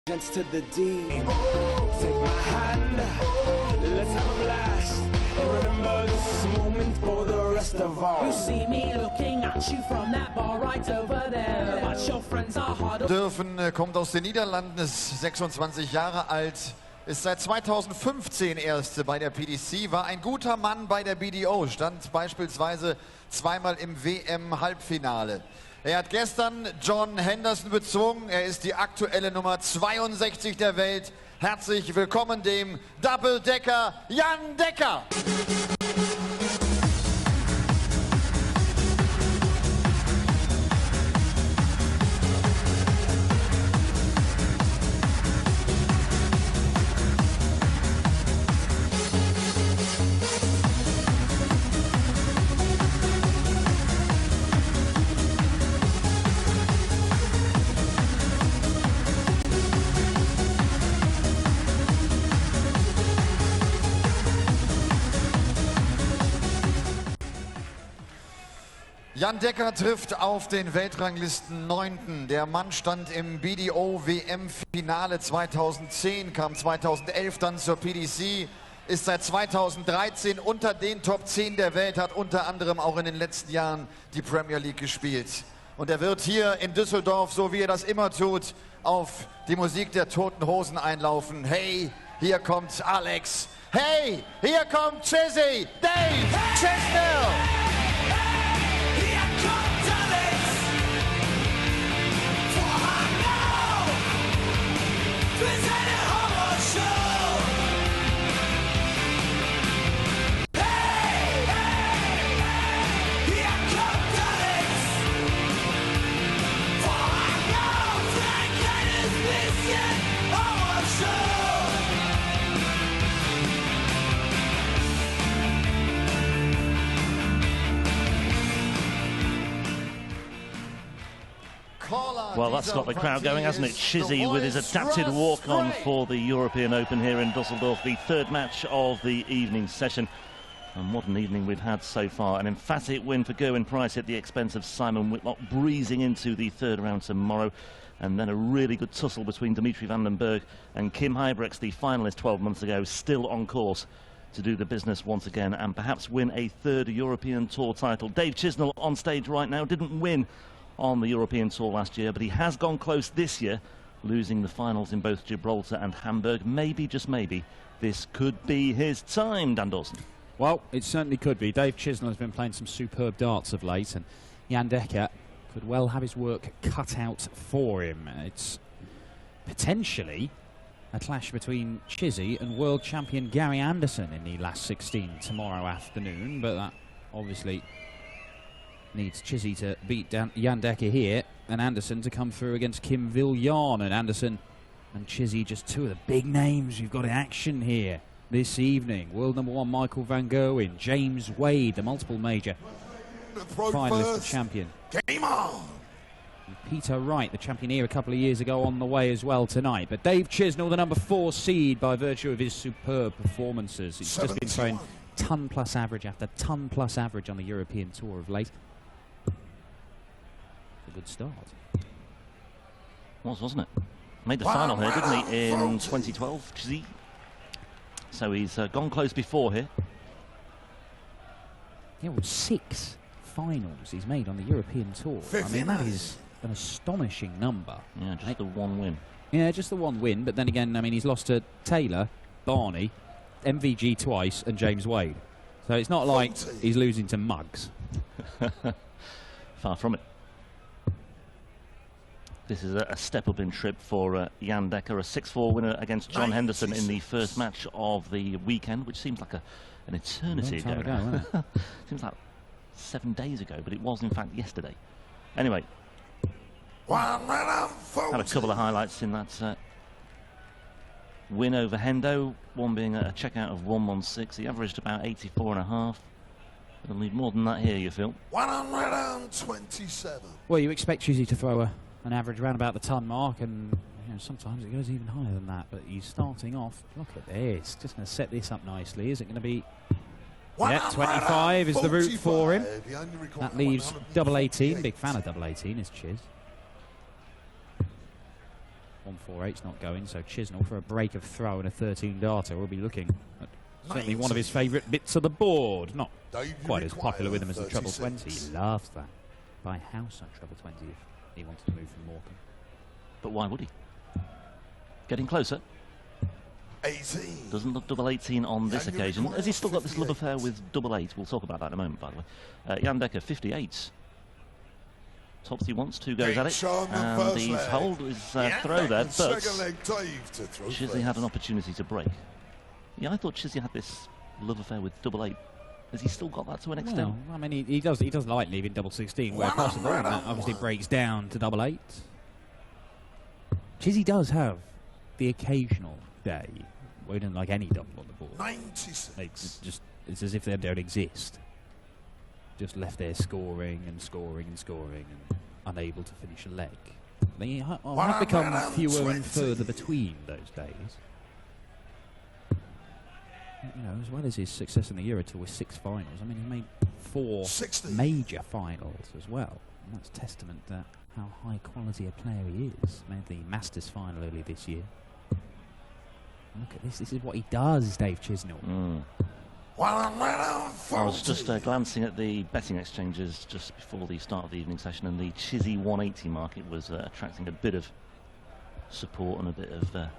To the D. Take my hand, let's have a blast. Remember this moment for the rest of all. You see me looking at you from that bar right over there. But your friends are hard. Kommt aus den Niederlanden, ist 26 Jahre alt, ist seit 2015 erst bei der PDC, war ein guter Mann bei der BDO, stand beispielsweise zweimal im WM-Halbfinale. Er hat gestern John Henderson bezwungen. Er ist die aktuelle Nummer 62 der Welt. Herzlich willkommen dem Double Dekker Jan Dekker. Jan Dekker trifft auf den Weltranglisten 9. Der Mann stand im BDO WM-Finale 2010, kam 2011 dann zur PDC, ist seit 2013 unter den Top 10 der Welt, hat unter anderem auch in den letzten Jahren die Premier League gespielt. Und er wird hier in Düsseldorf, so wie er das immer tut, auf die Musik der Toten Hosen einlaufen. Hey, hier kommt Alex. Hey, hier kommt Chizzy, Dave, Chisnall. Well, that's got the crowd going, hasn't it? Chizzy with his adapted walk-on for the European Open here in Dusseldorf, the third match of the evening session. And what an evening we've had so far. An emphatic win for Gerwyn Price at the expense of Simon Whitlock, breezing into the third round tomorrow. And then a really good tussle between Dimitri van den Berg and Kim Huybrechts, the finalist 12 months ago, still on course to do the business once again and perhaps win a third European Tour title. Dave Chisnall on stage right now, didn't win on the European Tour last year, but he has gone close this year, losing the finals in both Gibraltar and Hamburg. Maybe, just maybe, this could be his time, Dan Dawson. Well, it certainly could be. Dave Chisnall has been playing some superb darts of late, and Jan Dekker could well have his work cut out for him. It's potentially a clash between Chizzy and world champion Gary Anderson in the last 16 tomorrow afternoon, but that obviously needs Chizzy to beat Jan Dekker here and Anderson to come through against Kim Viljan. And Anderson and Chizzy, just two of the big names you've got in action here this evening. World number 1 Michael van Gerwen, James Wade, the multiple major finalist champion. Game on! And Peter Wright, the champion here a couple of years ago, on the way as well tonight. But Dave Chisnall, the number 4 seed, by virtue of his superb performances. He's just been throwing ton-plus average after ton-plus average on the European Tour of late. A good start. Wasn't it? Made the final here, didn't he, in 2012, Chizzy? So he's gone close before here. Yeah, well, 6 finals he's made on the European Tour. I mean, that is an astonishing number. Yeah, just the one win. Yeah, just the one win, but then again, I mean, he's lost to Taylor, Barney, MVG twice, and James Wade. So it's not like he's losing to mugs. Far from it. This is a step-up in trip for Jan Dekker, a 6-4 winner against John Henderson in the first match of the weekend, which seems like an eternity ago. Isn't it? Seems like 7 days ago, but it was in fact yesterday. Anyway, had a couple of highlights in that win over Hendo, one being a checkout of 116. He averaged about 84.5. It'll need more than that here, you feel? 127. Well, you expect Chizzy to throw an average around about the ton mark, and you know, sometimes it goes even higher than that, but he's starting off. Look at this, just going to set this up nicely. Is it going to be... Yeah, 25 is the route for him. That leaves double 18. Big fan of double 18 is Chiz. 148's not going, so Chisnall for a break of throw and a 13-darter will be looking at certainly one of his favourite bits of the board. Not quite as popular with him as the treble 20. He loves that. Buy house on treble 20 if he wanted to move from Morecambe. But why would he? Getting closer. 18. Doesn't look double 18 on this occasion. Has he still got this love affair with double 8? We'll talk about that in a moment, by the way. Jan Dekker, 58. Tops he wants, 2 goes at it. And he's hold his throw there, but Chizzy had an opportunity to break. Yeah, I thought Chizzy had this love affair with double 8. Has he still got that to an extent? Well, I mean, he does like leaving double 16 where possible, and that obviously breaks down to double 8. Chizzy does have the occasional day where he doesn't like any double on the board. 96. It's as if they don't exist. Just left there scoring and scoring and scoring and unable to finish a leg. They have become fewer and further between those days. You know, as well as his success in the Euro Tour with 6 finals, I mean, he made 4 major finals as well. And that's testament to how high quality a player he is. Made the Masters final early this year. Look at this. This is what he does, Dave Chisnall. I was just glancing at the betting exchanges just before the start of the evening session, and the Chizzy 180 market was attracting a bit of support and a bit of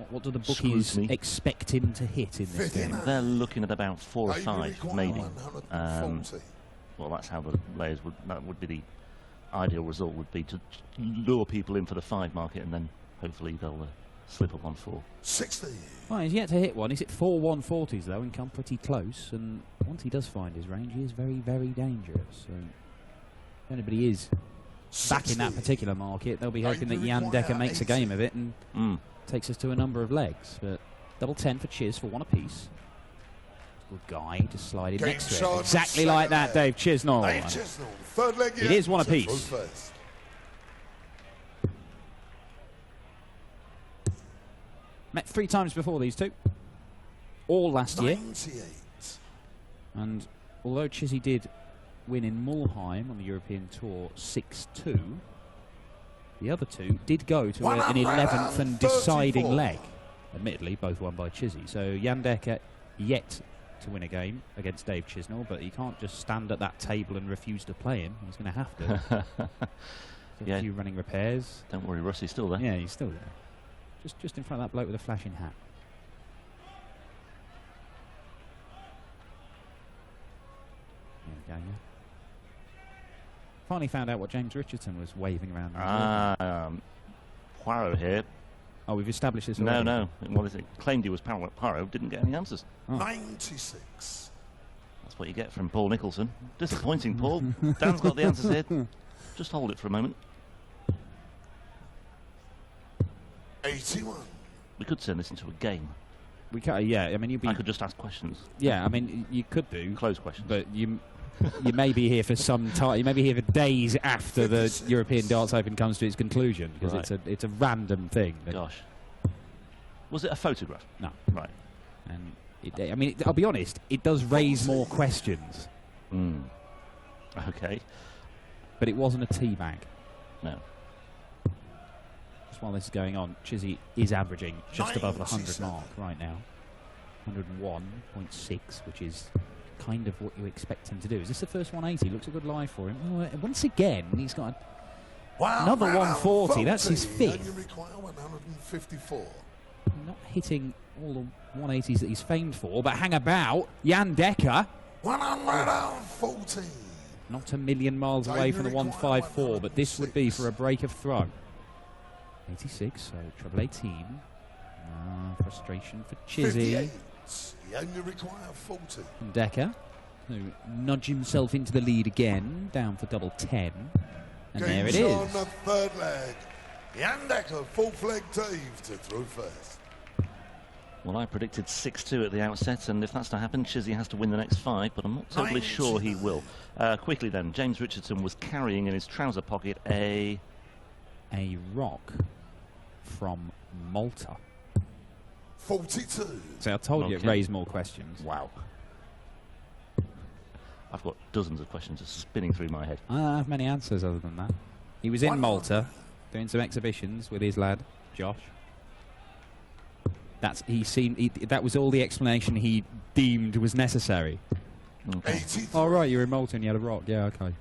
what do the bookies expect him to hit in this game? They're looking at about 4 or 5, maybe. Well, that's how the layers would. That would be the ideal result. Would be to lure people in for the 5 market, and then hopefully they'll slip up on 4. 60. Well, he's yet to hit one. He's hit 4 140s though, and come pretty close. And once he does find his range, he is very, very dangerous. So if anybody is back in that particular market, they'll be hoping that Jan Dekker makes a game of it and takes us to a number of legs. But double 10 for Chiz for 1 apiece. Good guy, just slide in next to it. Exactly like that, Dave Chisnall. Third leg. It is 1 apiece. Met 3 times before these two, all last year. And although Chizzy did win in Mulheim on the European Tour 6-2, the other 2 did go to an 11th and deciding leg. Admittedly, both won by Chizzy. So Jan Dekker yet to win a game against Dave Chisnall, but he can't just stand at that table and refuse to play him. He's going to have to. Yeah. A few running repairs. Don't worry, Rusty's still there. Yeah, he's still there. Just in front of that bloke with a flashing hat. There we go, yeah. Finally found out what James Richardson was waving around. Poirot here. Oh, we've established this already. No. What is it? Claimed he was Poirot, didn't get any answers. 96. That's what you get from Paul Nicholson. Disappointing, Paul. Dan's got the answers here. Just hold it for a moment. 81. We could turn this into a game. We can, yeah. I mean, I could just ask questions. Yeah, I mean, you could do. Close questions. But you may be here for some time. You may be here for days after the European Darts Open comes to its conclusion, because it's a random thing. Gosh. Was it a photograph? No. Right. And I mean, I'll be honest. It does raise more questions. Okay. But it wasn't a tea bag. No. While this is going on, Chizzy is averaging just above the 100 mark right now. 101.6, which is kind of what you expect him to do. Is this the first 180? Looks a good lie for him. Oh, once again, he's got another 140. That's his 5th. You require 154. Not hitting all the 180s that he's famed for, but hang about. Jan Dekker. 114. Not a million miles away from the 154, but this would be for a break of throw. 86, so treble 18. Frustration for Chizzy. You only require 40. And Dekker, who nudge himself into the lead again, down for double 10. And there it is. On the third leg. Jan Dekker, 4th leg Dave to throw first. Well, I predicted 6-2 at the outset, and if that's to happen, Chizzy has to win the next 5, but I'm not totally sure he will. Quickly then, James Richardson was carrying in his trouser pocket a rock from Malta. 42. So I told you it raised more questions. Wow. I've got dozens of questions just spinning through my head. I don't have many answers other than that. He was in Malta doing some exhibitions with his lad, Josh. That was all the explanation he deemed was necessary. Okay. Oh, right, you're in Malta and you had a rock. Yeah, okay.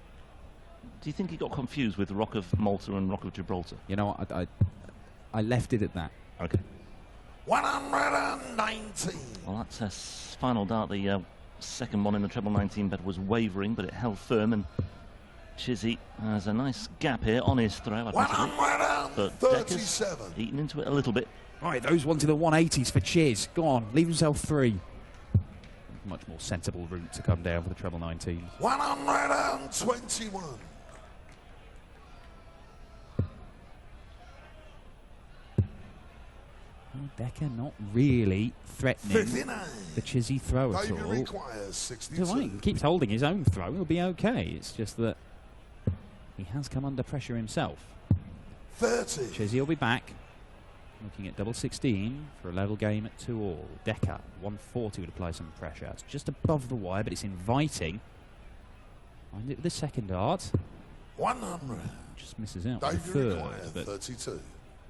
Do you think he got confused with Rock of Malta and Rock of Gibraltar? You know, I left it at that. Okay. 119. Well, that's a final dart. The second one in the treble 19 bed was wavering, but it held firm, and Chizzy has a nice gap here on his throw, admittedly. But Dekker's eaten into it a little bit. Right, those ones to the 180s for Chiz. Go on, leave himself 3. Much more sensible route to come down for the treble 19. 121. Dekker not really threatening 59. the Chizzy throw at all. Requires 62. He keeps holding his own throw. He'll be okay. It's just that he has come under pressure himself. 30. Chizzy will be back. Looking at double 16 for a level game at 2-all. Dekker, 140 would apply some pressure. It's just above the wire, but it's inviting. Find it with the second dart. 100. Just misses out. The David third. requires But 32.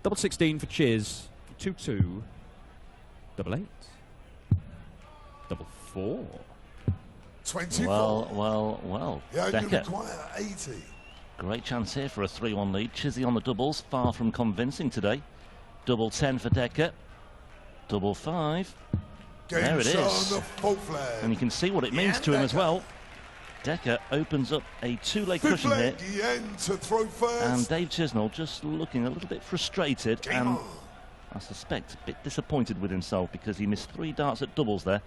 double 16 for Chiz. 2-2. Double 8. Double 4. 24. Well. You only Dekker. require 80. Great chance here for a 3-1 lead. Chizzy on the doubles, far from convincing today. Double 10 for Dekker. Double 5. There it Game is. on the full flag. And you can see what it means to him as well. Dekker opens up a 2-leg Fifth cushion here. leg, the end to throw first. And Dave Chisnall just looking a little bit frustrated Game and on. I suspect a bit disappointed with himself because he missed 3 darts at doubles there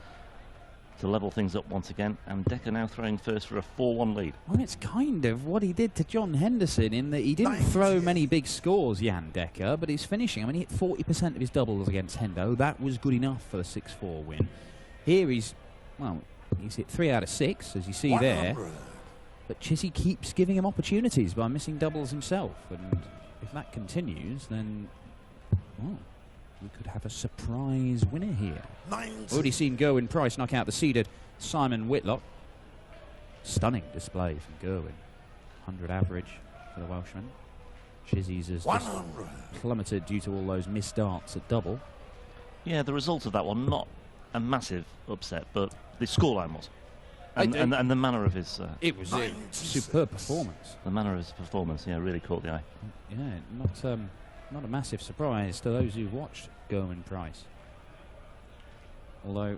to level things up once again. And Dekker now throwing first for a 4-1 lead. Well, it's kind of what he did to John Henderson in that he didn't 90. throw many big scores, Jan Dekker, but his finishing, I mean, he hit 40% of his doubles against Hendo. That was good enough for the 6-4 win. Here he's hit 3 out of 6, as you see 100. there. But Chizzy keeps giving him opportunities by missing doubles himself. And if that continues, then, well, we could have a surprise winner here. 90. Already seen Gerwin Price knock out the seeded Simon Whitlock. Stunning display from Gerwin. 100 average for the Welshman. Chizzy's has just 100. plummeted due to all those missed darts at double. Yeah, the result of that one, not a massive upset, but the scoreline was. And the manner of his... It was a 96. superb performance. the manner of his performance, yeah, really caught the eye. Yeah, not a massive surprise to those who've watched Gerwin Price. Although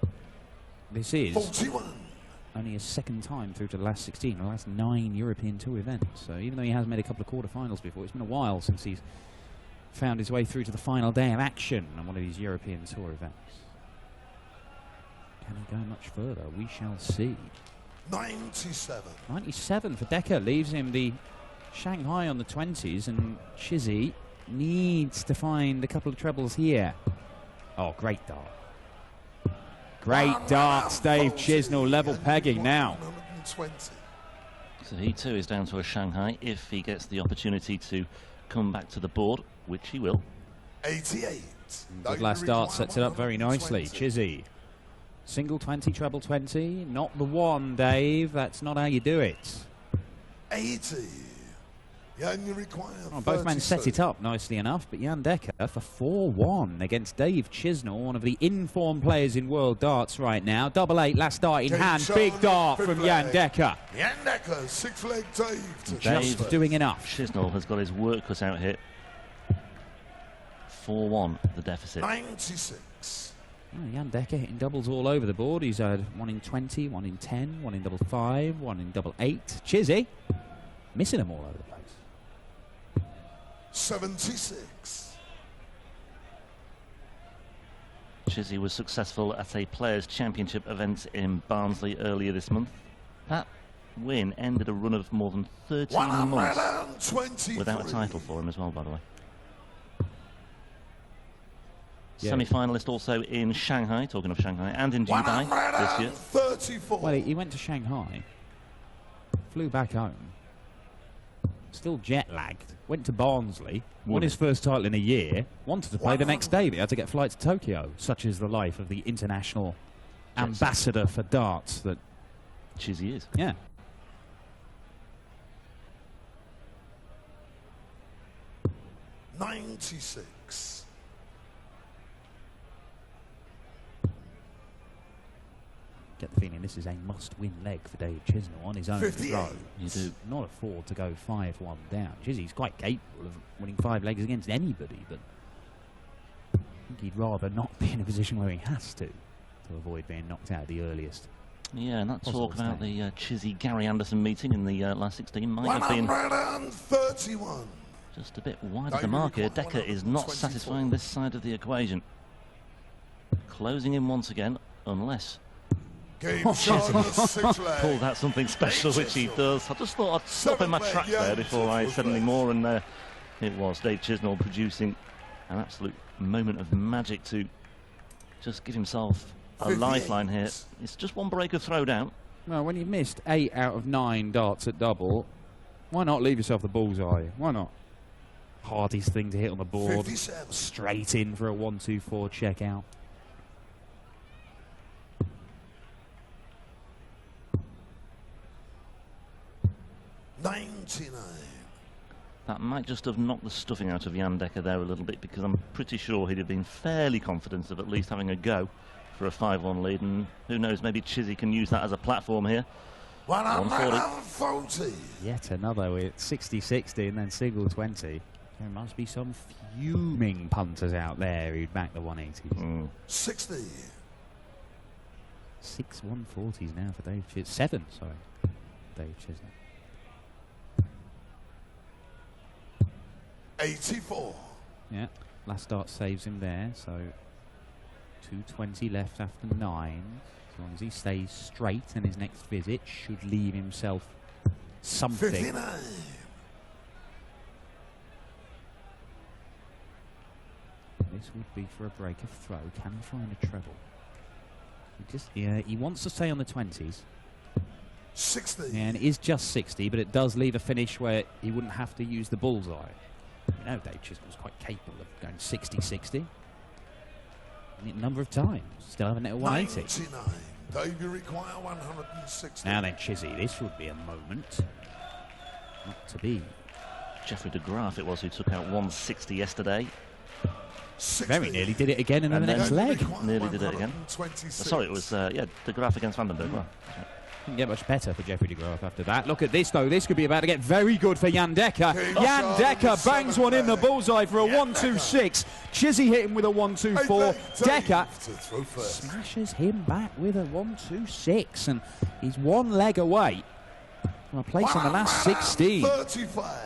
this is 41. only his second time through to the last 16, the last 9 European Tour events. So even though he has made a couple of quarterfinals before, it's been a while since he's found his way through to the final day of action on one of these European Tour events. Can he go much further? We shall see. 97. 97 for Dekker leaves him the Shanghai on the 20s, and Chizzy needs to find a couple of trebles here. Oh, great dart. Great darts, Dave Chisnall, level pegging now. 120. So he too is down to a Shanghai if he gets the opportunity to come back to the board, which he will. 88. Good last dart sets it up very nicely. Chizzy. Single 20, treble 20. Not the one, Dave. That's not how you do it. 80. You only require Both men set it up nicely enough, but Jan Dekker for 4-1 against Dave Chisnall, one of the informed players in world darts right now. Double 8, last dart in Dave hand. Charlie, Big dart fifth from Jan leg. Dekker. Jan Dekker, 6th leg Dave to Dave just Doing enough. Chisnall has got his work cut out here. 4-1, the deficit. 96. Oh, Jan Dekker hitting doubles all over the board. He's had 1 in 20, 1 in 10, 1 in double 5, 1 in double 8. Chizzy missing them all over the place. 76. Chizzy was successful at a Players' Championship event in Barnsley earlier this month. That win ended a run of more than 13 months 123. without a title for him as well, by the way. Yeah. Semi-finalist also in Shanghai, talking of Shanghai, and in Dubai this year. 134. Well, he went to Shanghai, flew back home, still jet-lagged, went to Barnsley, won his first title in a year, wanted to play the next day, but he had to get a flight to Tokyo. Such is the life of the international ambassador for darts that... Chizzy is. Yeah. $96. get the feeling this is a must-win leg for Dave Chisnall on his own throw. You do not afford to go 5-1 down. Chizzy's quite capable of winning 5 legs against anybody, but I think he'd rather not be in a position where he has to avoid being knocked out at the earliest. Yeah, and that talk about the Chizzy-Gary Anderson meeting in the last 16 might have been 131. just a bit wide of the mark here. Dekker is not satisfying this side of the equation. Closing in once again, unless Chizzy pulled out something special, which he does. I just thought I'd stop in my tracks there before I said any more, and it was Dave Chisnall producing an absolute moment of magic to just give himself a lifeline here. It's just one break of throw down. Well, when you've missed 8 out of 9 darts at double, why not leave yourself the bullseye? Why not? Hardest thing to hit on the board. 57. Straight in for a 1-2-4 check out. That might just have knocked the stuffing out of Jan Dekker there a little bit, because I'm pretty sure he'd have been fairly confident of at least having a go for a 5-1 lead, and who knows, maybe Chizzy can use that as a platform here. 140. Yet another with 60-60 and then single 20. There must be some fuming punters out there who'd back the 180s. 60. 6 140s now for Dave Chisnall. 7, sorry, Dave Chisnall. 84. Yeah, last dart saves him there, so 220 left after 9. As long as he stays straight, and his next visit should leave himself something. 59. This would be for a break of throw. Can he find a treble? He wants to stay on the 20s. 60. Yeah, and it is just 60, but it does leave a finish where he wouldn't have to use the bullseye. You know, Dave Chisnall's quite capable of going 60-60. A number of times. Still haven't hit a 180. 99. Dave, you require 160. Now then, Chizzy, this would be a moment. Not to be. Jeffrey de Graaf it was who took out 160 yesterday. 60. Very nearly did it again in the next leg. Nearly did it again. Sorry, it was de Graaf against Vandenberg. Well, Couldn't get much better for Jeffrey de Graaf after that. Look at this, though. This could be about to get very good for Jan Dekker. Jan Dekker bangs one in the bullseye for a 1-2-6. Chizzy hit him with a 1-2-4. Dekker smashes him back with a 1-2-6. And he's one leg away from a place in the last 16.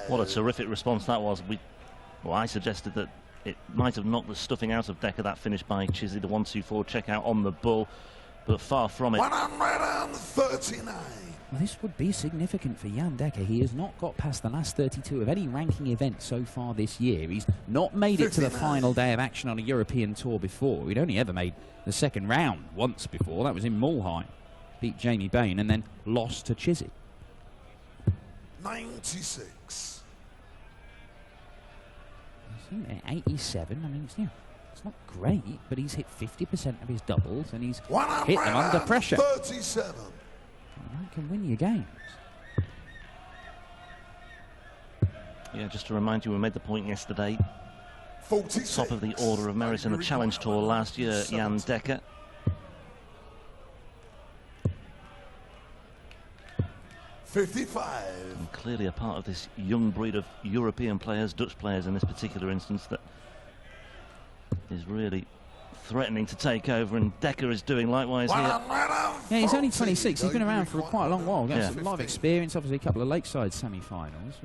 what a terrific response that was. I suggested that it might have knocked the stuffing out of Dekker, that finish by Chizzy, the 1-2-4 check out on the bull. But far from it. 139. Well, this would be significant for Jan Dekker. He has not got past the last 32 of any ranking event so far this year. He's not made it to the final day of action on a European tour before. He'd only ever made the second round once before. That was in Mulheim. Beat Jamie Bain and then lost to Chizzy. 96. 87. I mean, it's not great, but he's hit 50% of his doubles and he's hit them under pressure. 37. That can win you games. Yeah, just to remind you, we made the point yesterday. 46. Top of the order of merit in the Challenge Tour last year, Jan Dekker. 55. And clearly a part of this young breed of European players, Dutch players in this particular instance, that is really threatening to take over, and Dekker is doing likewise here. Yeah, he's only 26. He's been around for quite a long while. Got a lot of experience, obviously a couple of Lakeside semi-finals.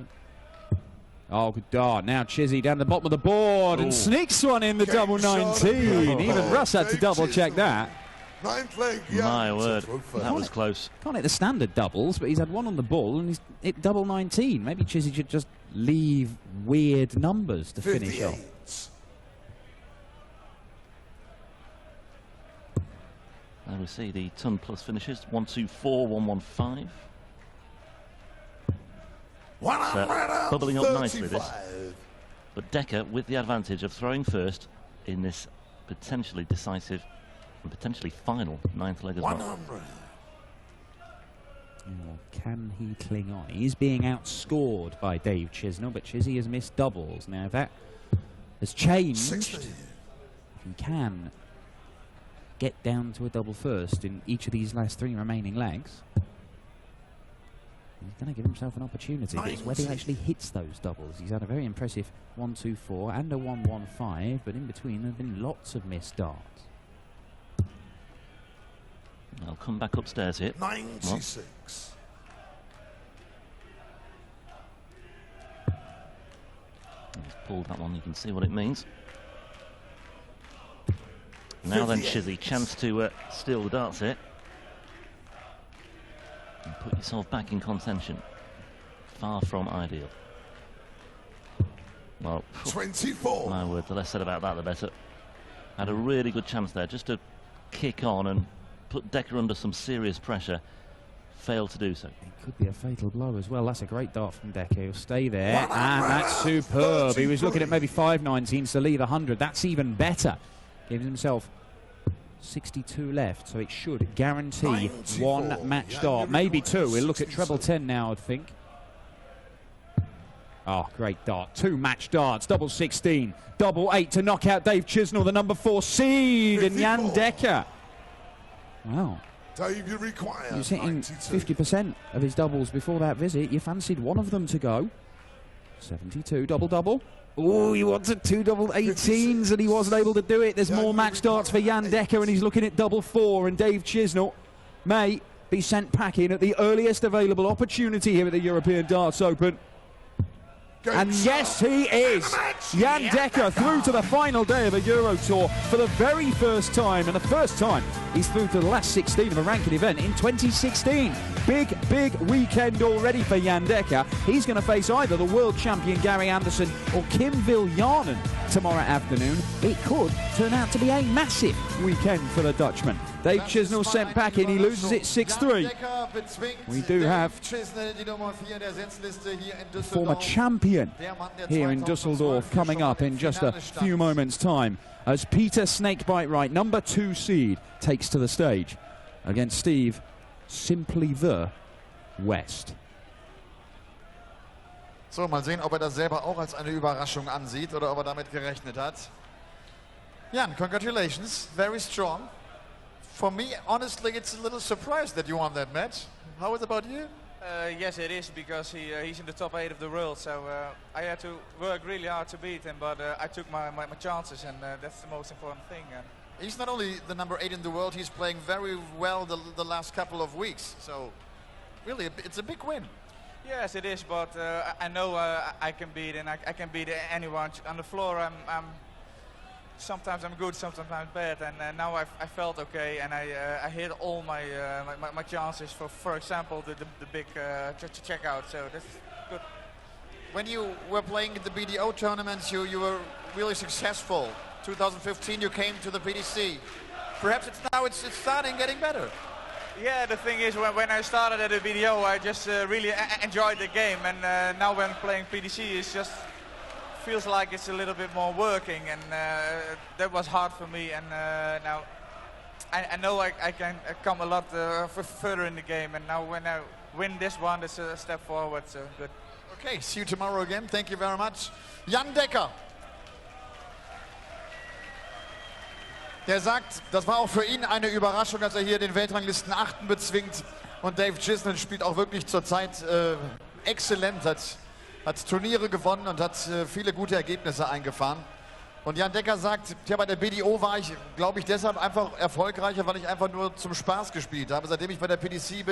Oh, good dart. Now Chizzy down the bottom of the board and sneaks one in the double 19. Even Russ had to double-check that. My word, that was close. Can't hit the standard doubles, but he's had one on the bull and he's hit double 19. Maybe Chizzy should just leave weird numbers to finish off. There we see the ton plus finishes, 1-2-4, 1-1-5. Bubbling up nicely, this. But Dekker with the advantage of throwing first in this potentially decisive and potentially final 9th leg as well. Can he cling on? He is being outscored by Dave Chisnall, but Chizzy has missed doubles. Now that has changed. 60. If he can get down to a double first in each of these last 3 remaining legs, he's going to give himself an opportunity. But it's whether he actually hits those doubles. He's had a very impressive 1-2-4 and a 1-1-5, but in between there have been lots of missed darts. I'll come back upstairs here. 96. He's pulled that one, you can see what it means. Now then, Chizzy, chance to steal the darts here. And put yourself back in contention. Far from ideal. Well, 24. my word, the less said about that, the better. Had a really good chance there, just to kick on and put Dekker under some serious pressure. Failed to do so. It could be a fatal blow as well. That's a great dart from Dekker. He'll stay there, and that's superb. He was looking at maybe 5/19s to leave 100. That's even better. Gives himself 62 left, so it should guarantee 1 match dart, maybe 2. We'll look at treble 10 now, I think. Oh, great dart. 2 match darts, double 16, double 8 to knock out Dave Chisnall, the number 4 seed, and Jan Dekker. Wow. Dave, you require He was hitting 92. 50% of his doubles before that visit. You fancied one of them to go. 72, double-double. Oh, he wanted 2 double 18s and he wasn't able to do it. There's more match darts for Jan Dekker, and he's looking at double 4, and Dave Chisnall may be sent packing at the earliest available opportunity here at the European Darts Open. And yes, he is. Jan Dekker through to the final day of a Euro Tour for the very first time, and the first time he's through to the last 16 of a ranking event in 2016. Big weekend already for Jan Dekker. He's going to face either the world champion Gary Anderson or Kim Viljanen tomorrow afternoon. It could turn out to be a massive weekend for the Dutchman. Dave Chisnall sent packing. He loses it 6-3. We do have former champion here in Dusseldorf coming up in just a few moments' time, as Peter Snakebite Wright, number 2 seed, takes to the stage against Steve Simply the West. So, mal sehen, ob das selber auch als eine Überraschung ansieht oder ob damit gerechnet hat. Jan, congratulations, very strong. For me, honestly, it's a little surprised that you won that match. How is it about you? Yes, it is, because he's in the top 8 of the world, so I had to work really hard to beat him, but I took my chances, and that's the most important thing. He's not only the number 8 in the world, he's playing very well the last couple of weeks, so really it's a big win. Yes, it is, but I know I can beat, and I can beat anyone. On the floor, sometimes I'm good, sometimes I'm bad, and now I felt okay, and I hit all my chances for example, the big checkout, so that's good. When you were playing the BDO tournaments, you were really successful. 2015 you came to the PDC. Perhaps it's starting getting better. Yeah, the thing is, when I started at the BDO, I just really enjoyed the game, and now when playing PDC, it's just feels like it's a little bit more working, and that was hard for me, and now I know I can come a lot further in the game, and now when I win this one, it's a step forward, so good. Okay, see you tomorrow again. Thank you very much. Jan Dekker. Der sagt, das war auch für ihn eine Überraschung, als er hier den Weltranglisten 8. bezwingt. Und Dave Chisnall spielt auch wirklich zurzeit exzellent, hat Turniere gewonnen und hat viele gute Ergebnisse eingefahren. Und Jan Dekker sagt, tja, bei der BDO war ich, glaube ich, deshalb einfach erfolgreicher, weil ich einfach nur zum Spaß gespielt habe. Seitdem ich bei der PDC bin,